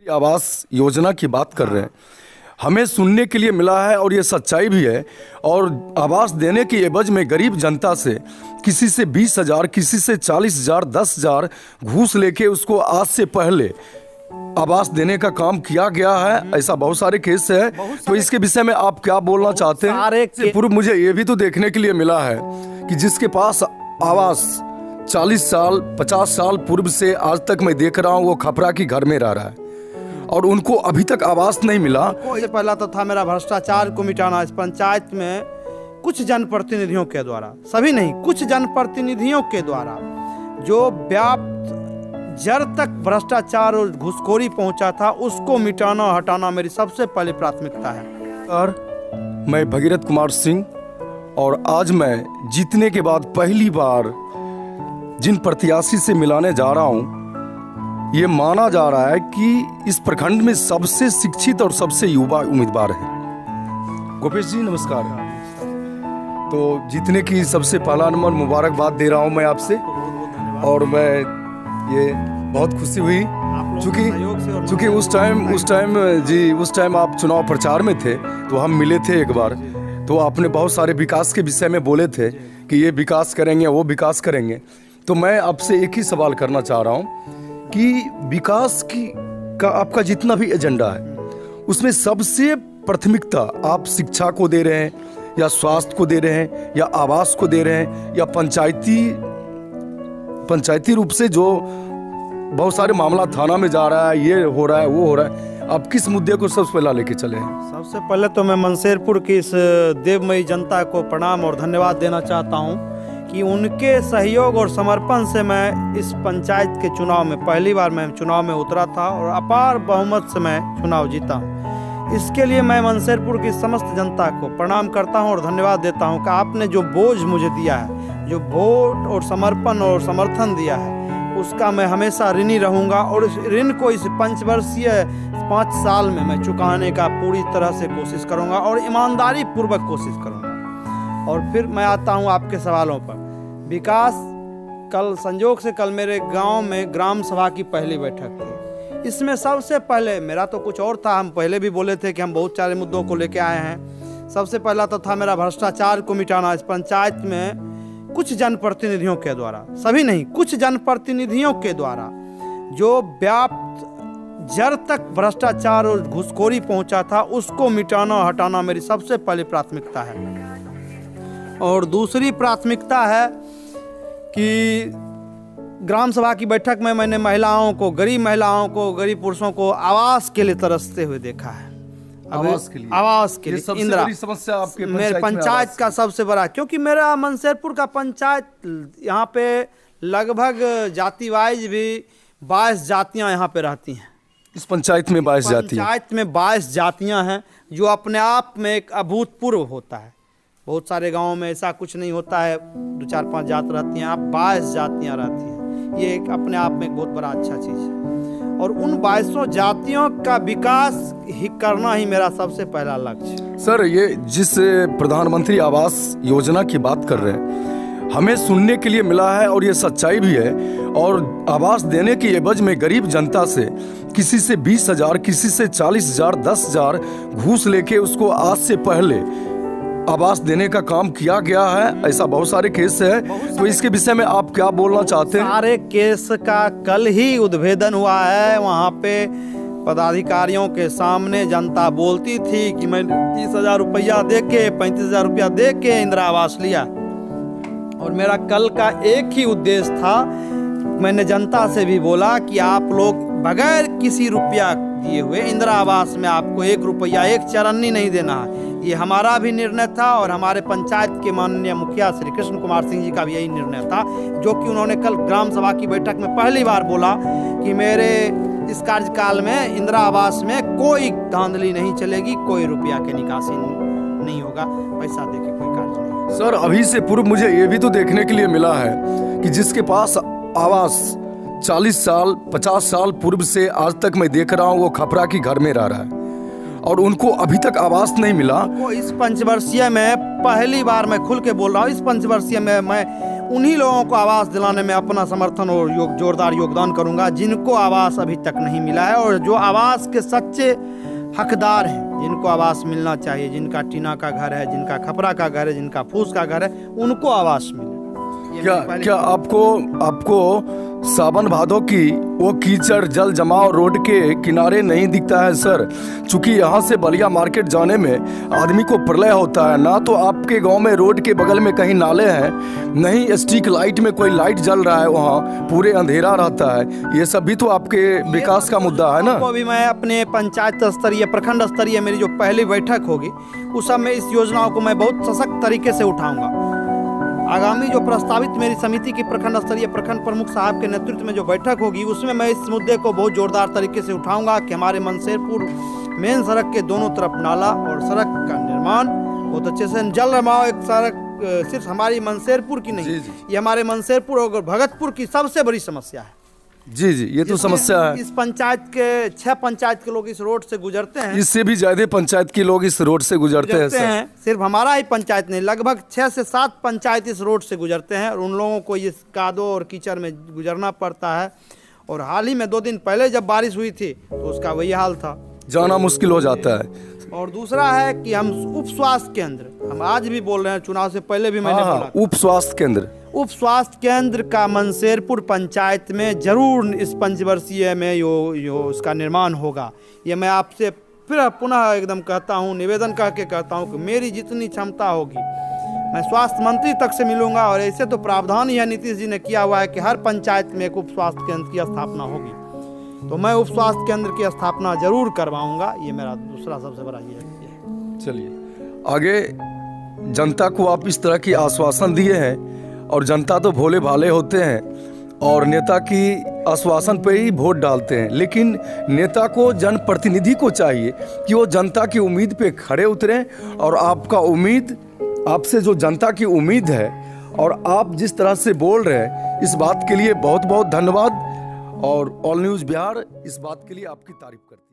आवास योजना की बात कर रहे हैं। हमें सुनने के लिए मिला है और ये सच्चाई भी है। और आवास देने की एवज में गरीब जनता से किसी से 20,000, किसी से 40,000, 10,000 घूस लेके उसको आज से पहले आवास देने का काम किया गया है। ऐसा बहुत सारे केस है। तो इसके विषय में आप क्या बोलना चाहते हैं? इससे पूर्व मुझे ये भी तो देखने के लिए मिला है कि जिसके पास आवास 40 साल 50 साल पूर्व से आज तक मैं देख रहा हूँ वो खपरा की घर में रह रहा है और उनको अभी तक आवास नहीं मिला। इससे पहला तो था मेरा भ्रष्टाचार को मिटाना। इस पंचायत में कुछ जनप्रतिनिधियों के द्वारा, सभी नहीं, कुछ जनप्रतिनिधियों के द्वारा जो व्याप्त जड़ तक भ्रष्टाचार और घुसखोरी पहुंचा था, उसको मिटाना हटाना मेरी सबसे पहली प्राथमिकता है। और मैं भगीरथ कुमार सिंह और आज मैं जीतने के बाद पहली बार जिन प्रत्याशी से मिलाने जा रहा हूं, ये माना जा रहा है कि इस प्रखंड में सबसे शिक्षित और सबसे युवा उम्मीदवार है। गोपेश जी नमस्कार। तो जीतने की सबसे पहला नंबर मुबारकबाद दे रहा हूं मैं आपसे। और मैं ये बहुत खुशी हुई चूँकि उस टाइम आप चुनाव प्रचार में थे तो हम मिले थे एक बार। तो आपने बहुत सारे विकास के विषय में बोले थे कि ये विकास करेंगे वो विकास करेंगे। तो मैं आपसे एक ही सवाल करना चाह रहा हूँ कि विकास का आपका जितना भी एजेंडा है उसमें सबसे प्राथमिकता आप शिक्षा को दे रहे हैं या स्वास्थ्य को दे रहे हैं या आवास को दे रहे हैं या पंचायती रूप से जो बहुत सारे मामला थाना में जा रहा है, ये हो रहा है वो हो रहा है, आप किस मुद्दे को सबसे पहला लेके चले हैं? सबसे पहले तो मैं मनसेरपुर की इस देवमयी जनता को प्रणाम और धन्यवाद देना चाहता हूँ कि उनके सहयोग और समर्पण से मैं इस पंचायत के चुनाव में पहली बार मैं चुनाव में उतरा था और अपार बहुमत से मैं चुनाव जीता हूँ। इसके लिए मैं मनसेरपुर की समस्त जनता को प्रणाम करता हूँ और धन्यवाद देता हूँ कि आपने जो बोझ मुझे दिया है, जो वोट और समर्पण और समर्थन दिया है, उसका मैं हमेशा ऋणी रहूँगा और इस ऋण को इस पंचवर्षीय 5 साल में मैं चुकाने का पूरी तरह से कोशिश करूँगा और ईमानदारी पूर्वक कोशिश करूँगा। और फिर मैं आता हूँ आपके सवालों पर। विकास, कल संजोग से कल मेरे गांव में ग्राम सभा की पहली बैठक थी। इसमें सबसे पहले मेरा तो कुछ और था, हम पहले भी बोले थे कि हम बहुत सारे मुद्दों को लेके आए हैं। सबसे पहला तो था मेरा भ्रष्टाचार को मिटाना। इस पंचायत में कुछ जनप्रतिनिधियों के द्वारा, सभी नहीं, कुछ जनप्रतिनिधियों के द्वारा जो व्याप्त जड़ तक भ्रष्टाचार और घुसखोरी पहुंचा था, उसको मिटाना हटाना मेरी सबसे पहली प्राथमिकता है। और दूसरी प्राथमिकता है कि ग्राम सभा की बैठक में मैंने महिलाओं को, गरीब पुरुषों को आवास के लिए तरसते हुए देखा है। आवास के लिए सबसे बड़ी समस्या आपके मेरे पंचायत का सबसे बड़ा, क्योंकि मेरा मनसेरपुर का पंचायत यहाँ पे लगभग जाति वाइज भी 22 जातियाँ यहाँ पे रहती हैं। इस पंचायत में 22 जातियाँ, पंचायत में 22 जातियाँ हैं, जो अपने आप में एक अभूतपूर्व होता है। बहुत सारे गांवों में ऐसा कुछ नहीं होता है, 2-4-5 जात रहती हैं, आप 22 जातियाँ रहती हैं। ये एक अपने आप में एक बहुत बड़ा अच्छा चीज़ है और उन 22 जातियों का विकास ही करना ही मेरा सबसे पहला लक्ष्य है। सर, ये जिस प्रधानमंत्री आवास योजना की बात कर रहे हैं, हमें सुनने के लिए मिला है और ये सच्चाई भी है। और आवास देने की एवज में गरीब जनता से किसी से 20,000, किसी से 40,000, 10,000 घूस लेके उसको आज से पहले आवास देने का काम किया गया है। ऐसा बहुत सारे केस है। तो इसके विषय में आप क्या बोलना चाहते हैं? सारे केस का कल ही उद्भेदन हुआ है। वहाँ पे पदाधिकारियों के सामने जनता बोलती थी कि मैं 30,000 रुपया दे के, 35,000 रुपया दे के इंदिरा आवास लिया। और मेरा कल का एक ही उद्देश्य था, मैंने जनता से भी बोला कि आप लोग बगैर किसी रुपया दिए हुए इंदिरा आवास में आपको 1 रुपया, 1 चरन्नी नहीं देना है। ये हमारा भी निर्णय था और हमारे पंचायत के माननीय मुखिया श्री कृष्ण कुमार सिंह जी का भी यही निर्णय था, जो कि उन्होंने कल ग्राम सभा की बैठक में पहली बार बोला कि मेरे इस कार्यकाल में इंदिरा आवास में कोई धांधली नहीं चलेगी, कोई रुपया के निकासी नहीं होगा, पैसा दे के कोई कार्य नहीं। सर, अभी से पूर्व मुझे ये भी तो देखने के लिए मिला है कि जिसके पास आवास 40 साल 50 साल पूर्व से आज तक मैं देख रहा हूँ वो खपरा की घर में रह रहा है और उनको अभी तक आवास नहीं मिला। वो इस पंचवर्षीय में पहली बार मैं खुल के बोल रहा हूँ, इस पंचवर्षीय में मैं उन्हीं लोगों को आवास दिलाने में अपना समर्थन और जोरदार योगदान करूंगा जिनको आवास अभी तक नहीं मिला है, और जो आवास के सच्चे हकदार हैं, जिनको आवास मिलना चाहिए, जिनका टीना का घर है, जिनका खपरा का घर है, जिनका फूस का घर है, उनको आवास मिले। क्या आपको सावन भादों की वो कीचड़ जल जमाव रोड के किनारे नहीं दिखता है सर? चूंकि यहाँ से बलिया मार्केट जाने में आदमी को प्रलय होता है। ना तो आपके गांव में रोड के बगल में कहीं नाले हैं, नहीं स्ट्रीट लाइट में कोई लाइट जल रहा है, वहाँ पूरे अंधेरा रहता है। ये सब भी तो आपके विकास का मुद्दा है ना? तो अभी मैं अपने पंचायत स्तरीय, प्रखंड स्तरीय मेरी जो पहली बैठक होगी उस सब में इस योजनाओं को मैं बहुत सशक्त तरीके से उठाऊंगा। आगामी जो प्रस्तावित मेरी समिति की प्रखंड स्तरीय प्रखंड प्रमुख साहब के नेतृत्व में जो बैठक होगी उसमें मैं इस मुद्दे को बहुत जोरदार तरीके से उठाऊंगा कि हमारे मनसेरपुर मेन सड़क के दोनों तरफ नाला और सड़क का निर्माण बहुत अच्छे से, जल जमाव एक सड़क सिर्फ हमारी मनसेरपुर की नहीं, ये हमारे मनसेरपुर और भगतपुर की सबसे बड़ी समस्या है। जी, ये तो समस्या है। इस पंचायत के 6 पंचायत के लोग इस रोड से गुजरते हैं, इससे भी ज्यादा पंचायत के लोग इस रोड से गुजरते हैं सर। सिर्फ हमारा ही पंचायत नहीं, लगभग 6 से 7 पंचायत इस रोड से गुजरते हैं, और उन लोगों को इस कादो और कीचड़ में गुजरना पड़ता है। और हाल ही में 2 दिन पहले जब बारिश हुई थी तो उसका वही हाल था, जाना मुश्किल हो जाता है। और दूसरा है कि हम उप स्वास्थ्य केंद्र, हम आज भी बोल रहे हैं, चुनाव से पहले भी मैंने बोला, उप स्वास्थ्य स्वास्थ्य केंद्र का मनसेरपुर पंचायत में जरूर इस पंचवर्षीय में यो इसका निर्माण होगा। ये मैं आपसे फिर पुनः एकदम कहता हूँ, निवेदन करके कहता हूँ कि मेरी जितनी क्षमता होगी मैं स्वास्थ्य मंत्री तक से मिलूंगा, और ऐसे तो प्रावधान यह नीतीश जी ने किया हुआ है कि हर पंचायत में एक उप स्वास्थ्य केंद्र की स्थापना होगी, तो मैं उप स्वास्थ्य केंद्र की स्थापना जरूर करवाऊंगा। ये मेरा दूसरा सबसे बड़ा ये है। चलिए आगे, जनता को आप इस तरह की आश्वासन दिए हैं, और जनता तो भोले भाले होते हैं और नेता की आश्वासन पे ही वोट डालते हैं, लेकिन नेता को जनप्रतिनिधि को चाहिए कि वो जनता की उम्मीद पे खड़े उतरें, और आपका उम्मीद, आपसे जो जनता की उम्मीद है और आप जिस तरह से बोल रहे हैं, इस बात के लिए बहुत बहुत धन्यवाद। और ऑल न्यूज़ बिहार इस बात के लिए आपकी तारीफ करते हैं।